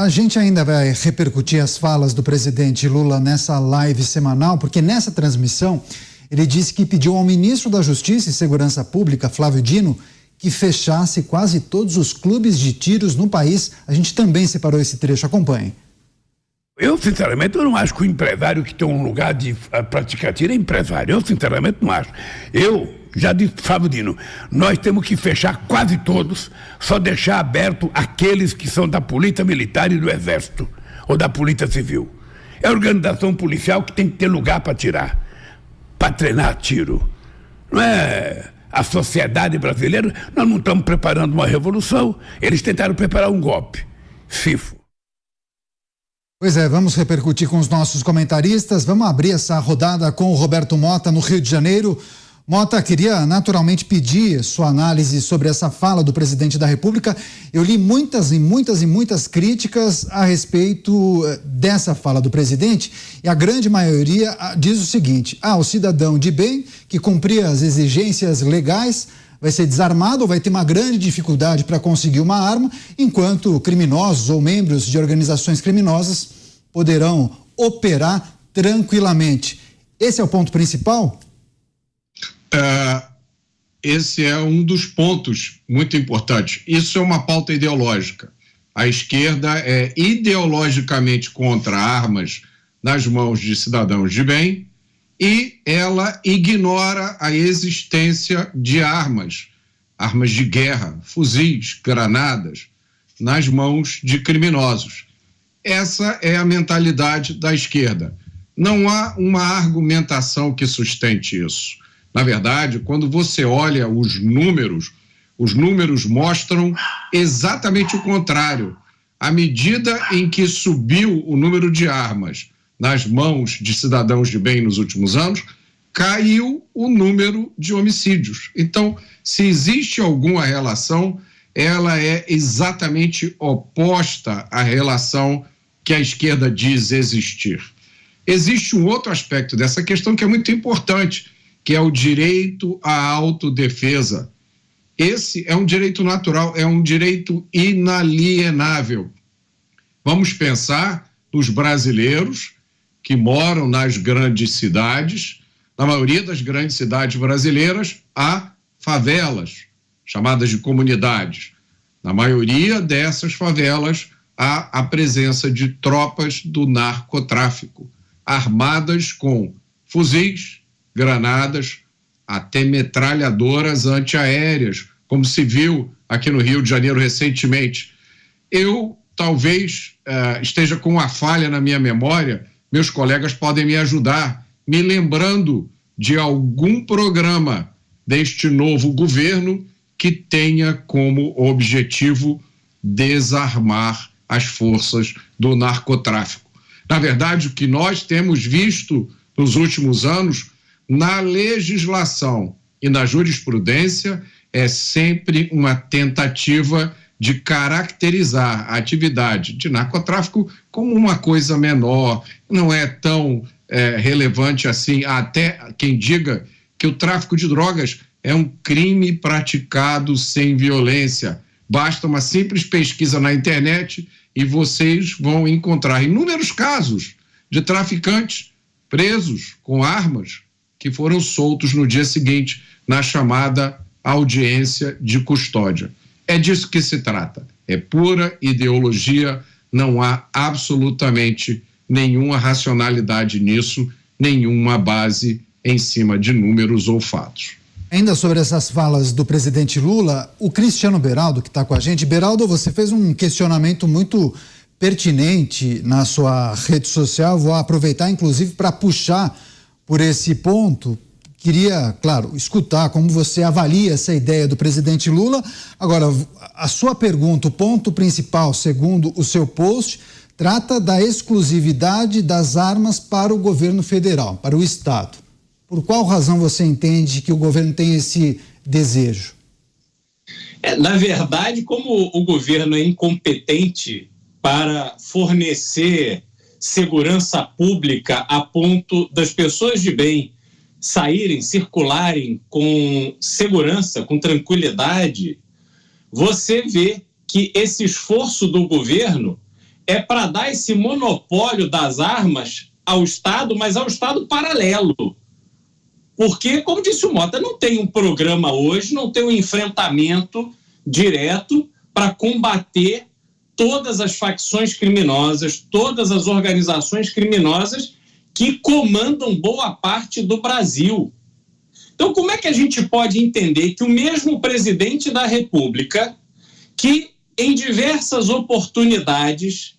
A gente ainda vai repercutir as falas do presidente Lula nessa live semanal, porque nessa transmissão ele disse que pediu ao ministro da Justiça e Segurança Pública, Flávio Dino, que fechasse quase todos os clubes de tiros no país. A gente também separou esse trecho, acompanhe. Eu, sinceramente, eu não acho que o empresário que tem um lugar de praticar tiro é empresário. Eu, sinceramente, não acho. Eu já disse, Flávio Dino, nós temos que fechar quase todos, só deixar aberto aqueles que são da Polícia Militar e do Exército, ou da Polícia Civil. É a organização policial que tem que ter lugar para tirar, para treinar tiro. Não é a sociedade brasileira. Nós não estamos preparando uma revolução, eles tentaram preparar um golpe. FIFO. Pois é, vamos repercutir com os nossos comentaristas. Vamos abrir essa rodada com o Roberto Mota, no Rio de Janeiro. Mota, queria naturalmente pedir sua análise sobre essa fala do presidente da República. Eu li muitas críticas a respeito dessa fala do presidente, e a grande maioria diz o seguinte: o cidadão de bem que cumprir as exigências legais vai ser desarmado ou vai ter uma grande dificuldade para conseguir uma arma, enquanto criminosos ou membros de organizações criminosas poderão operar tranquilamente. Esse é o ponto principal? Esse é um dos pontos muito importantes. Isso é uma pauta ideológica. A esquerda é ideologicamente contra armas nas mãos de cidadãos de bem, e ela ignora a existência de armas de guerra, fuzis, granadas, nas mãos de criminosos. Essa é a mentalidade da esquerda. Não há uma argumentação que sustente isso. Na verdade, quando você olha os números mostram exatamente o contrário. À medida em que subiu o número de armas nas mãos de cidadãos de bem nos últimos anos, caiu o número de homicídios. Então, se existe alguma relação, ela é exatamente oposta à relação que a esquerda diz existir. Existe um outro aspecto dessa questão que é muito importante, que é o direito à autodefesa. Esse é um direito natural, é um direito inalienável. Vamos pensar nos brasileiros que moram nas grandes cidades. Na maioria das grandes cidades brasileiras há favelas, chamadas de comunidades. Na maioria dessas favelas há a presença de tropas do narcotráfico, armadas com fuzis, granadas, até metralhadoras antiaéreas, como se viu aqui no Rio de Janeiro recentemente. Eu talvez esteja com uma falha na minha memória, meus colegas podem me ajudar, me lembrando de algum programa deste novo governo que tenha como objetivo desarmar as forças do narcotráfico. Na verdade, o que nós temos visto nos últimos anos, na legislação e na jurisprudência, é sempre uma tentativa de caracterizar a atividade de narcotráfico como uma coisa menor, não é tão relevante assim. Há até quem diga que o tráfico de drogas é um crime praticado sem violência. Basta uma simples pesquisa na internet e vocês vão encontrar inúmeros casos de traficantes presos com armas que foram soltos no dia seguinte na chamada audiência de custódia. É disso que se trata. É pura ideologia, não há absolutamente nenhuma racionalidade nisso, nenhuma base em cima de números ou fatos. Ainda sobre essas falas do presidente Lula, o Cristiano Beraldo, que está com a gente. Beraldo, você fez um questionamento muito pertinente na sua rede social. Vou aproveitar, inclusive, para puxar por esse ponto. Queria, claro, escutar como você avalia essa ideia do presidente Lula. Agora, a sua pergunta, o ponto principal, segundo o seu post, trata da exclusividade das armas para o governo federal, para o Estado. Por qual razão você entende que o governo tem esse desejo? Na verdade, como o governo é incompetente para fornecer segurança pública a ponto das pessoas de bem saírem, circularem com segurança, com tranquilidade, você vê que esse esforço do governo é para dar esse monopólio das armas ao Estado, mas ao Estado paralelo. Porque, como disse o Mota, não tem um programa hoje, não tem um enfrentamento direto para combater todas as facções criminosas, todas as organizações criminosas que comandam boa parte do Brasil. Então, como é que a gente pode entender que o mesmo presidente da República, que em diversas oportunidades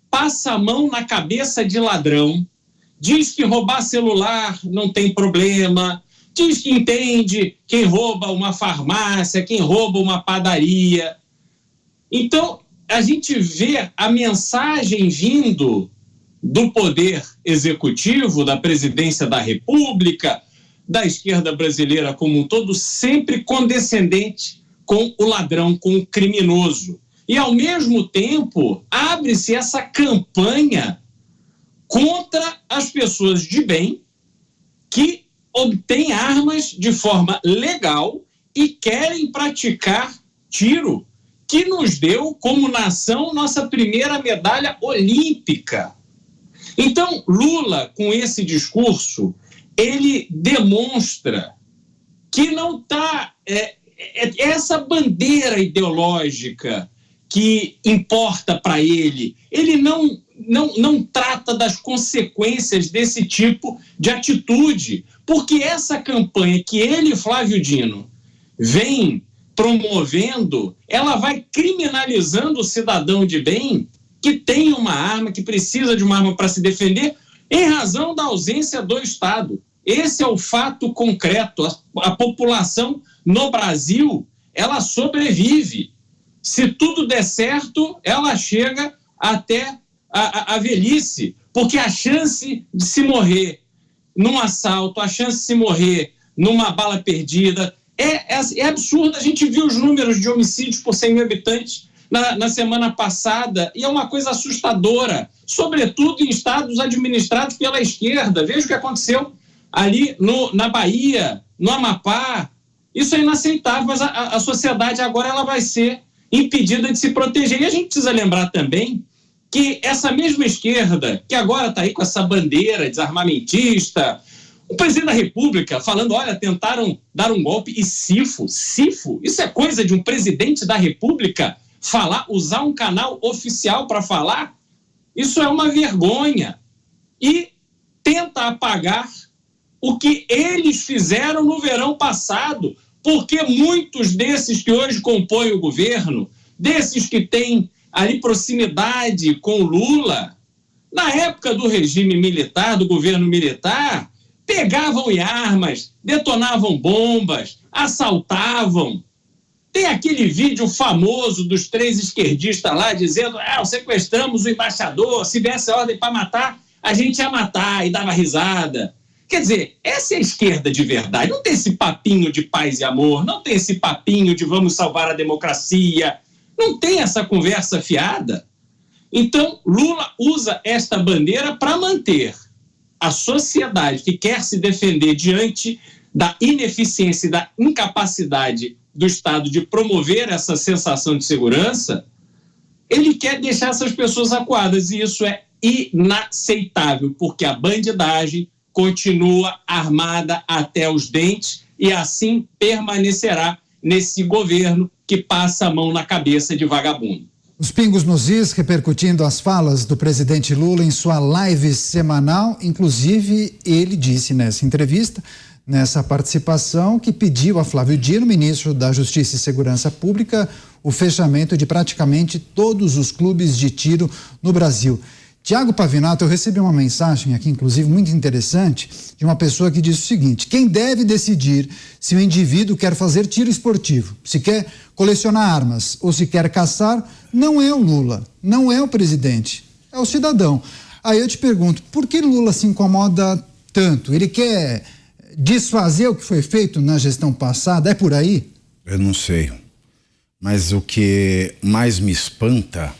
passa a mão na cabeça de ladrão, diz que roubar celular não tem problema, diz que entende quem rouba uma farmácia, quem rouba uma padaria. Então, a gente vê a mensagem vindo do poder executivo, da presidência da República, da esquerda brasileira como um todo, sempre condescendente com o ladrão, com o criminoso. E, ao mesmo tempo, abre-se essa campanha contra as pessoas de bem que obtêm armas de forma legal e querem praticar tiro, que nos deu, como nação, nossa primeira medalha olímpica. Então, Lula, com esse discurso, ele demonstra que não está... essa bandeira ideológica que importa para ele, ele não trata das consequências desse tipo de atitude, porque essa campanha que ele, Flávio Dino, vem promovendo, ela vai criminalizando o cidadão de bem que tem uma arma, que precisa de uma arma para se defender, em razão da ausência do Estado. Esse é o fato concreto. A população no Brasil, ela sobrevive. Se tudo der certo, ela chega até a velhice, porque a chance de se morrer num assalto, a chance de se morrer numa bala perdida, é absurda. A gente viu os números de homicídios por 100 mil habitantes na semana passada, e é uma coisa assustadora, sobretudo em estados administrados pela esquerda. Veja o que aconteceu ali na Bahia, no Amapá. Isso é inaceitável, mas a sociedade agora ela vai ser impedida de se proteger. E a gente precisa lembrar também que essa mesma esquerda, que agora está aí com essa bandeira desarmamentista, o presidente da República falando, olha, tentaram dar um golpe e CIFO, isso é coisa de um presidente da República falar, usar um canal oficial para falar? Isso é uma vergonha. E tenta apagar o que eles fizeram no verão passado, porque muitos desses que hoje compõem o governo, desses que têm ali proximidade com o Lula, na época do regime militar, do governo militar, pegavam em armas, detonavam bombas, assaltavam. Tem aquele vídeo famoso dos 3 esquerdistas lá dizendo, sequestramos o embaixador, se desse ordem para matar, a gente ia matar, e dava risada. Quer dizer, essa é a esquerda de verdade. Não tem esse papinho de paz e amor, não tem esse papinho de vamos salvar a democracia, não tem essa conversa fiada. Então, Lula usa esta bandeira para manter a sociedade que quer se defender diante da ineficiência e da incapacidade do Estado de promover essa sensação de segurança. Ele quer deixar essas pessoas acuadas, e isso é inaceitável, porque a bandidagem continua armada até os dentes e assim permanecerá nesse governo que passa a mão na cabeça de vagabundo. Os pingos nos is repercutindo as falas do presidente Lula em sua live semanal. Inclusive, ele disse nessa entrevista, nessa participação, que pediu a Flávio Dino, ministro da Justiça e Segurança Pública, o fechamento de praticamente todos os clubes de tiro no Brasil. Tiago Pavinato, eu recebi uma mensagem aqui, inclusive, muito interessante, de uma pessoa que diz o seguinte: quem deve decidir se o indivíduo quer fazer tiro esportivo, se quer colecionar armas ou se quer caçar, não é o Lula, não é o presidente, é o cidadão. Aí eu te pergunto, por que Lula se incomoda tanto? Ele quer desfazer o que foi feito na gestão passada? É por aí? Eu não sei, mas o que mais me espanta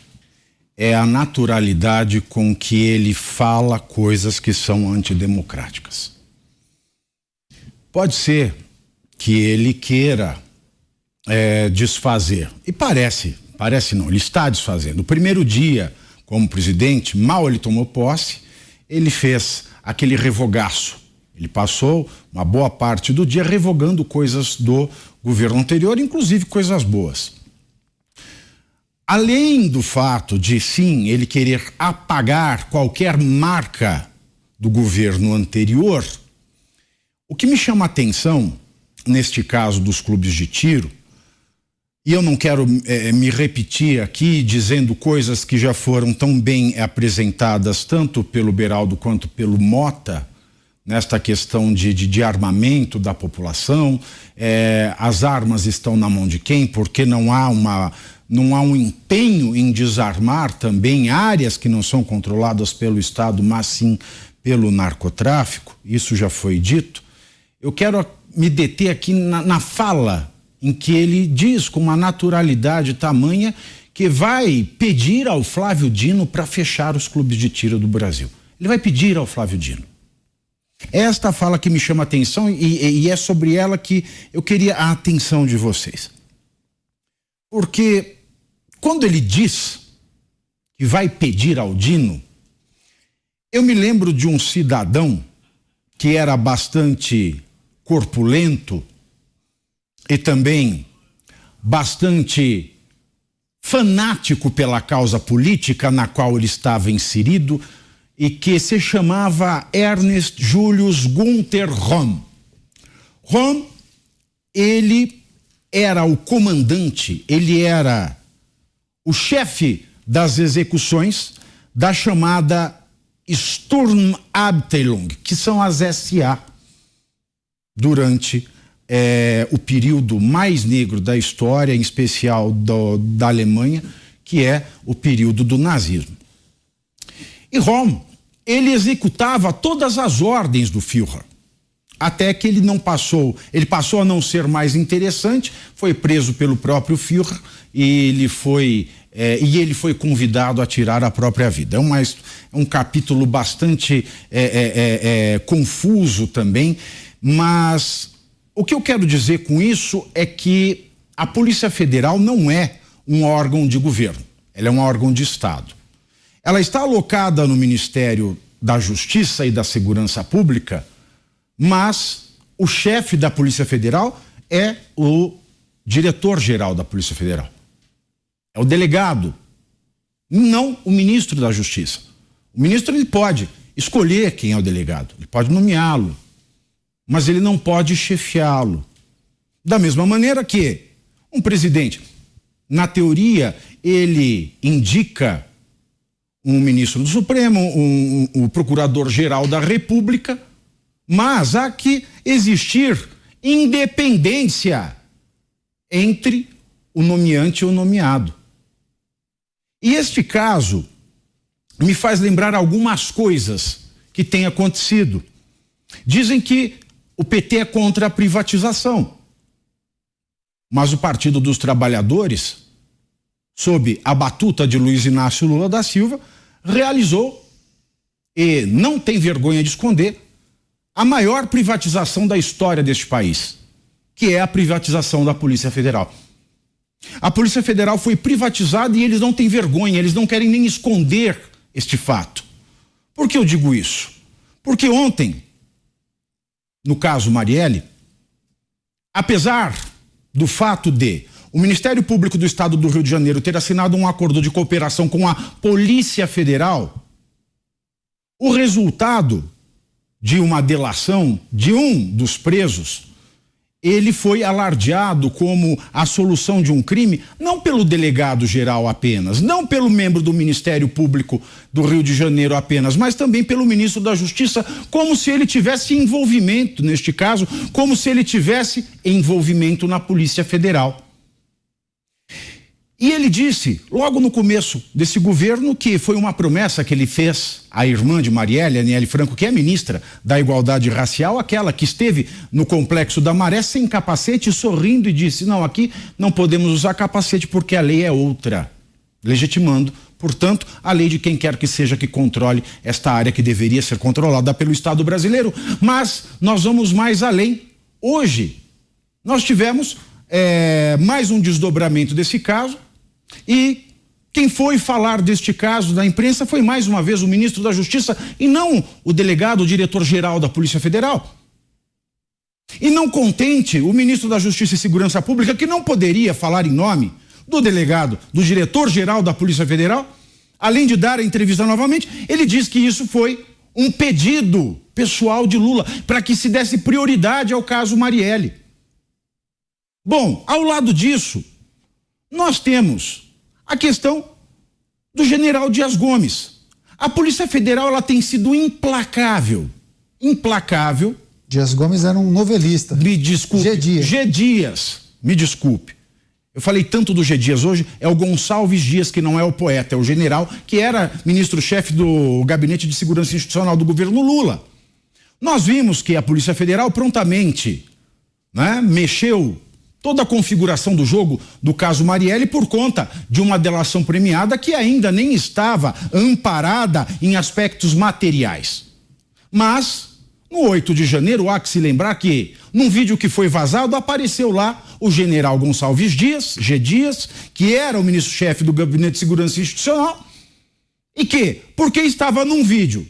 é a naturalidade com que ele fala coisas que são antidemocráticas. Pode ser que ele queira desfazer, e parece não, ele está desfazendo. O primeiro dia, como presidente, mal ele tomou posse, ele fez aquele revogaço. Ele passou uma boa parte do dia revogando coisas do governo anterior, inclusive coisas boas. Além do fato de, sim, ele querer apagar qualquer marca do governo anterior, o que me chama a atenção, neste caso dos clubes de tiro, e eu não quero me repetir aqui dizendo coisas que já foram tão bem apresentadas tanto pelo Beraldo quanto pelo Mota, nesta questão de armamento da população, as armas estão na mão de quem? Porque não há um empenho em desarmar também áreas que não são controladas pelo Estado, mas sim pelo narcotráfico, isso já foi dito. Eu quero me deter aqui na fala em que ele diz com uma naturalidade tamanha que vai pedir ao Flávio Dino para fechar os clubes de tiro do Brasil. Ele vai pedir ao Flávio Dino. Esta fala que me chama a atenção e é sobre ela que eu queria a atenção de vocês. Porque quando ele diz que vai pedir ao Dino, eu me lembro de um cidadão que era bastante corpulento e também bastante fanático pela causa política na qual ele estava inserido e que se chamava Ernest Julius Gunther Röhm. Röhm, ele era o comandante, ele era o chefe das execuções da chamada Sturmabteilung, que são as SA, durante o período mais negro da história, em especial da Alemanha, que é o período do nazismo. E Röhm, ele executava todas as ordens do Führer, até que ele passou a não ser mais interessante, foi preso pelo próprio Führer e ele foi convidado a tirar a própria vida. É um capítulo bastante confuso também, mas o que eu quero dizer com isso é que a Polícia Federal não é um órgão de governo, ela é um órgão de Estado. Ela está alocada no Ministério da Justiça e da Segurança Pública, mas o chefe da Polícia Federal é o diretor-geral da Polícia Federal. É o delegado, não o ministro da Justiça. O ministro ele pode escolher quem é o delegado, ele pode nomeá-lo, mas ele não pode chefiá-lo. Da mesma maneira que um presidente, na teoria, ele indica um ministro do Supremo, um procurador-geral da República, mas há que existir independência entre o nomeante e o nomeado. E este caso me faz lembrar algumas coisas que têm acontecido. Dizem que o PT é contra a privatização, mas o Partido dos Trabalhadores, sob a batuta de Luiz Inácio Lula da Silva, realizou, e não tem vergonha de esconder, a maior privatização da história deste país, que é a privatização da Polícia Federal. A Polícia Federal foi privatizada e eles não têm vergonha, eles não querem nem esconder este fato. Por que eu digo isso? Porque ontem, no caso Marielle, apesar do fato de o Ministério Público do Estado do Rio de Janeiro ter assinado um acordo de cooperação com a Polícia Federal, o resultado de uma delação de um dos presos, ele foi alardeado como a solução de um crime, não pelo delegado geral apenas, não pelo membro do Ministério Público do Rio de Janeiro apenas, mas também pelo ministro da Justiça, como se ele tivesse envolvimento, neste caso, como se ele tivesse envolvimento na Polícia Federal. E ele disse, logo no começo desse governo, que foi uma promessa que ele fez à irmã de Marielle, Aniele Franco, que é ministra da Igualdade Racial, aquela que esteve no Complexo da Maré sem capacete, sorrindo e disse, não, aqui não podemos usar capacete porque a lei é outra, legitimando, portanto, a lei de quem quer que seja que controle esta área que deveria ser controlada pelo Estado brasileiro. Mas nós vamos mais além. Hoje, nós tivemos mais um desdobramento desse caso, e Quem foi falar deste caso na imprensa foi mais uma vez o ministro da Justiça e não o delegado, o diretor-geral da Polícia Federal. E não contente, o ministro da Justiça e Segurança Pública, que não poderia falar em nome do delegado, do diretor-geral da Polícia Federal, além de dar a entrevista novamente, ele diz que isso foi um pedido pessoal de Lula para que se desse prioridade ao caso Marielle. Bom, ao lado disso, nós temos a questão do general Dias Gomes. A Polícia Federal, ela tem sido implacável. Dias Gomes era um novelista. Me desculpe. G. Dias, me desculpe. Eu falei tanto do G. Dias hoje, é o Gonçalves Dias, que não é o poeta, é o general, que era ministro-chefe do Gabinete de Segurança Institucional do governo Lula. Nós vimos que a Polícia Federal prontamente, né, mexeu toda a configuração do jogo do caso Marielle por conta de uma delação premiada que ainda nem estava amparada em aspectos materiais. Mas, no 8 de janeiro, há que se lembrar que, num vídeo que foi vazado, apareceu lá o general Gonçalves Dias, G. Dias, que era o ministro-chefe do Gabinete de Segurança Institucional, e que, porque estava num vídeo,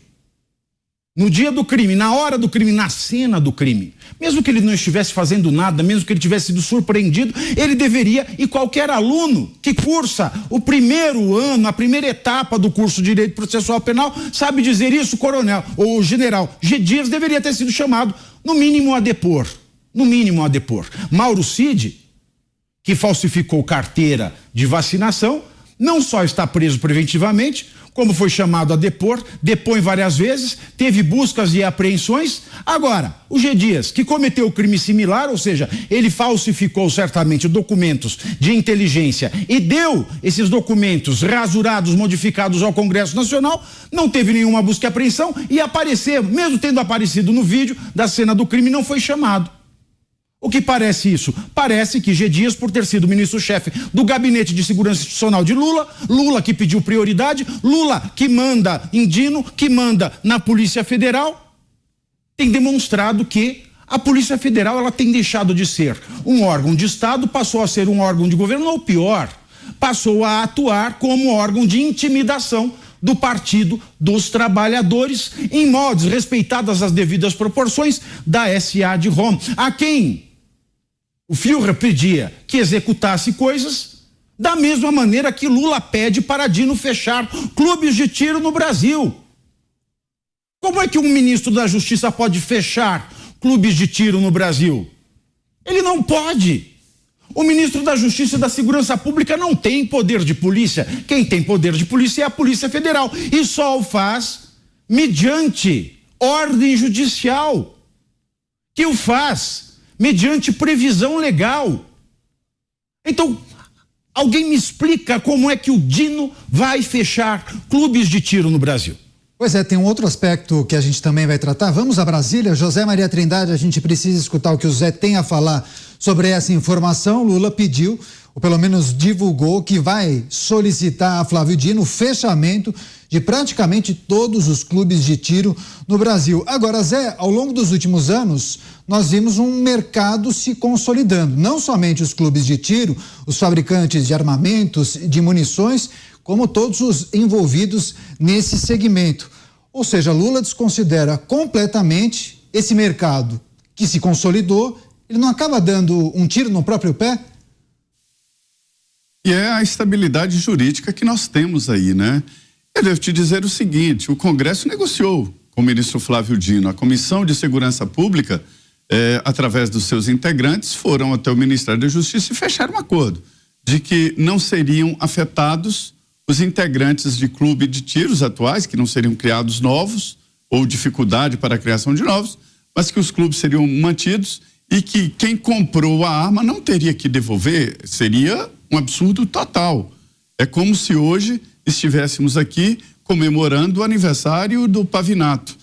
no dia do crime, na hora do crime, na cena do crime, mesmo que ele não estivesse fazendo nada, mesmo que ele tivesse sido surpreendido, ele deveria, e qualquer aluno que cursa o primeiro ano, a primeira etapa do curso de Direito Processual Penal, sabe dizer isso, coronel, ou general G. Dias deveria ter sido chamado, no mínimo a depor. Mauro Cid, que falsificou carteira de vacinação, não só está preso preventivamente, como foi chamado a depor, depõe várias vezes, teve buscas e apreensões. Agora, o G. Dias, que cometeu crime similar, ou seja, ele falsificou certamente documentos de inteligência e deu esses documentos rasurados, modificados ao Congresso Nacional, não teve nenhuma busca e apreensão e apareceu, mesmo tendo aparecido no vídeo da cena do crime, não foi chamado. O que parece isso? Parece que G. Dias, por ter sido ministro-chefe do Gabinete de Segurança Institucional de Lula, Lula que pediu prioridade, Lula que manda em Dino, que manda na Polícia Federal, tem demonstrado que a Polícia Federal, ela tem deixado de ser um órgão de Estado, passou a ser um órgão de governo, ou pior, passou a atuar como órgão de intimidação do Partido dos Trabalhadores, em modos respeitadas as devidas proporções da SA de Roma, a quem o Führer pedia que executasse coisas da mesma maneira que Lula pede para Dino fechar clubes de tiro no Brasil. Como é que um ministro da Justiça pode fechar clubes de tiro no Brasil? Ele não pode. O ministro da Justiça e da Segurança Pública não tem poder de polícia. Quem tem poder de polícia é a Polícia Federal e só o faz mediante ordem judicial, que o faz mediante previsão legal. Então, alguém me explica como é que o Dino vai fechar clubes de tiro no Brasil? Pois é, tem um outro aspecto que a gente também vai tratar. Vamos a Brasília. José Maria Trindade, a gente precisa escutar o que o Zé tem a falar sobre essa informação. Lula pediu, ou pelo menos divulgou, que vai solicitar a Flávio Dino o fechamento de praticamente todos os clubes de tiro no Brasil. Agora, Zé, ao longo dos últimos anos, nós vimos um mercado se consolidando. Não somente os clubes de tiro, os fabricantes de armamentos, de munições, como todos os envolvidos nesse segmento. Ou seja, Lula desconsidera completamente esse mercado que se consolidou. Ele não acaba dando um tiro no próprio pé? E é a estabilidade jurídica que nós temos aí, né? Eu devo te dizer o seguinte, o Congresso negociou com o ministro Flávio Dino, a Comissão de Segurança Pública, através dos seus integrantes, foram até o Ministério da Justiça e fecharam um acordo de que não seriam afetados os integrantes de clube de tiros atuais, que não seriam criados novos, ou dificuldade para a criação de novos, mas que os clubes seriam mantidos e que quem comprou a arma não teria que devolver. Seria um absurdo total. É como se hoje estivéssemos aqui comemorando o aniversário do Pavinato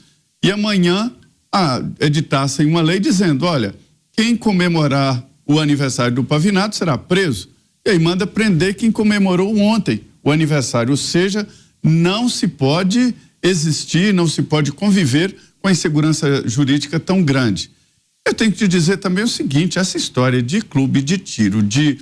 e amanhã editassem uma lei dizendo, olha, quem comemorar o aniversário do Pavinato será preso. E aí manda prender quem comemorou ontem o aniversário, ou seja, não se pode existir, não se pode conviver com a insegurança jurídica tão grande. Eu tenho que te dizer também o seguinte, essa história de clube de tiro, de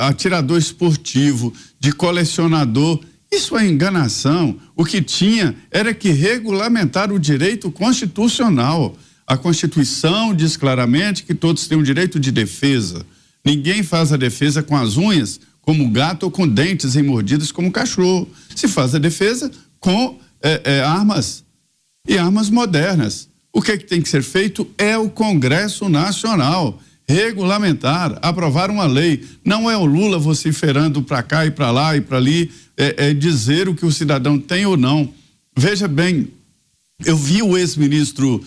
atirador esportivo, de colecionador. Isso é enganação. O que tinha era que regulamentar o direito constitucional. A Constituição diz claramente que todos têm o direito de defesa. Ninguém faz a defesa com as unhas, como gato, ou com dentes e mordidas, como cachorro. Se faz a defesa com armas, e armas modernas. O que tem que ser feito é o Congresso Nacional regulamentar, aprovar uma lei. Não é o Lula vociferando para cá e para lá e para ali, dizer o que o cidadão tem ou não. Veja bem, eu vi o ex-ministro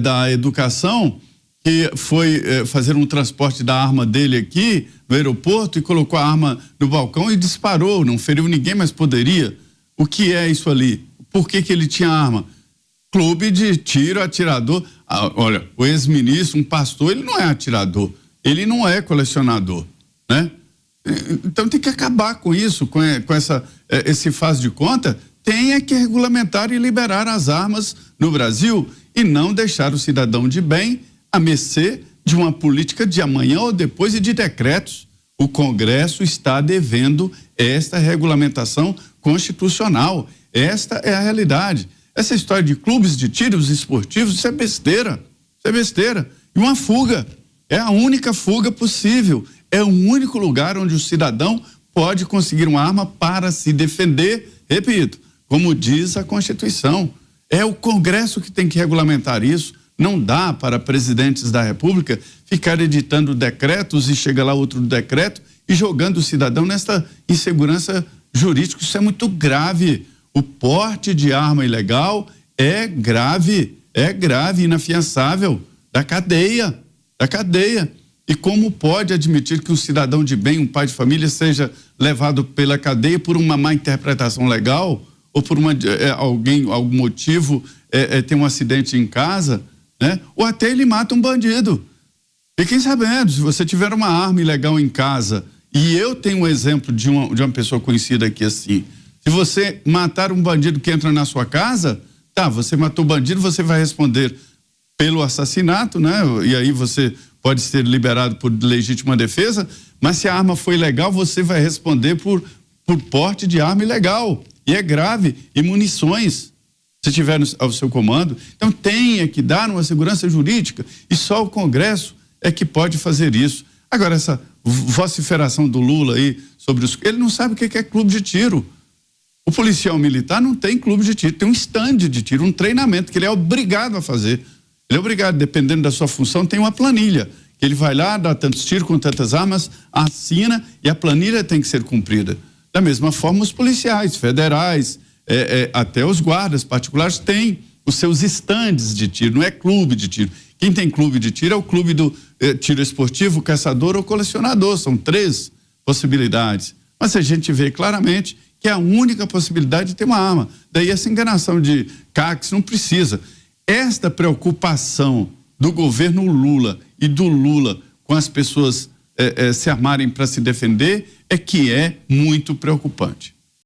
da Educação que foi fazer um transporte da arma dele aqui no aeroporto e colocou a arma no balcão e disparou, não feriu ninguém, mas poderia. O que é isso ali? Por que ele tinha arma? Clube de tiro, atirador. Olha, o ex-ministro, um pastor, ele não é atirador, ele não é colecionador, né? Então tem que acabar com isso, com esse faz de conta. Tem que regulamentar e liberar as armas no Brasil e não deixar o cidadão de bem a mercê de uma política de amanhã ou depois e de decretos. O Congresso está devendo esta regulamentação constitucional. Esta é a realidade. Essa história de clubes de tiros esportivos, isso é besteira. Isso é besteira. E uma fuga. É a única fuga possível. É o único lugar onde o cidadão pode conseguir uma arma para se defender. Repito, como diz a Constituição. É o Congresso que tem que regulamentar isso. Não dá para presidentes da República ficar editando decretos e chega lá outro decreto e jogando o cidadão nesta insegurança jurídica. Isso é muito grave. O porte de arma ilegal é grave, inafiançável, da cadeia. E como pode admitir que um cidadão de bem, um pai de família, seja levado pela cadeia por uma má interpretação legal ou por algum motivo tem um acidente em casa, né? Ou até ele mata um bandido. Fiquem sabendo, se você tiver uma arma ilegal em casa, e eu tenho um exemplo de uma pessoa conhecida aqui assim, se você matar um bandido que entra na sua casa, tá, você matou o bandido, você vai responder pelo assassinato, né? E aí você pode ser liberado por legítima defesa, mas se a arma foi ilegal, você vai responder por porte de arma ilegal. E é grave, e munições, se tiver ao seu comando. Então tem que dar uma segurança jurídica, e só o Congresso é que pode fazer isso. Agora, essa vociferação do Lula aí sobre ele não sabe o que é clube de tiro. O policial militar não tem clube de tiro, tem um stand de tiro, um treinamento que ele é obrigado a fazer. Ele é obrigado, dependendo da sua função, tem uma planilha, que ele vai lá, dá tantos tiros com tantas armas, assina, e a planilha tem que ser cumprida. Da mesma forma, os policiais federais, até os guardas particulares têm os seus estandes de tiro, não é clube de tiro. Quem tem clube de tiro é o clube do tiro esportivo, caçador ou colecionador, são 3 possibilidades. Mas a gente vê claramente que é a única possibilidade de ter uma arma. Daí essa enganação de CACs não precisa. Esta preocupação do governo Lula e do Lula com as pessoas se armarem para se defender é que é muito preocupante.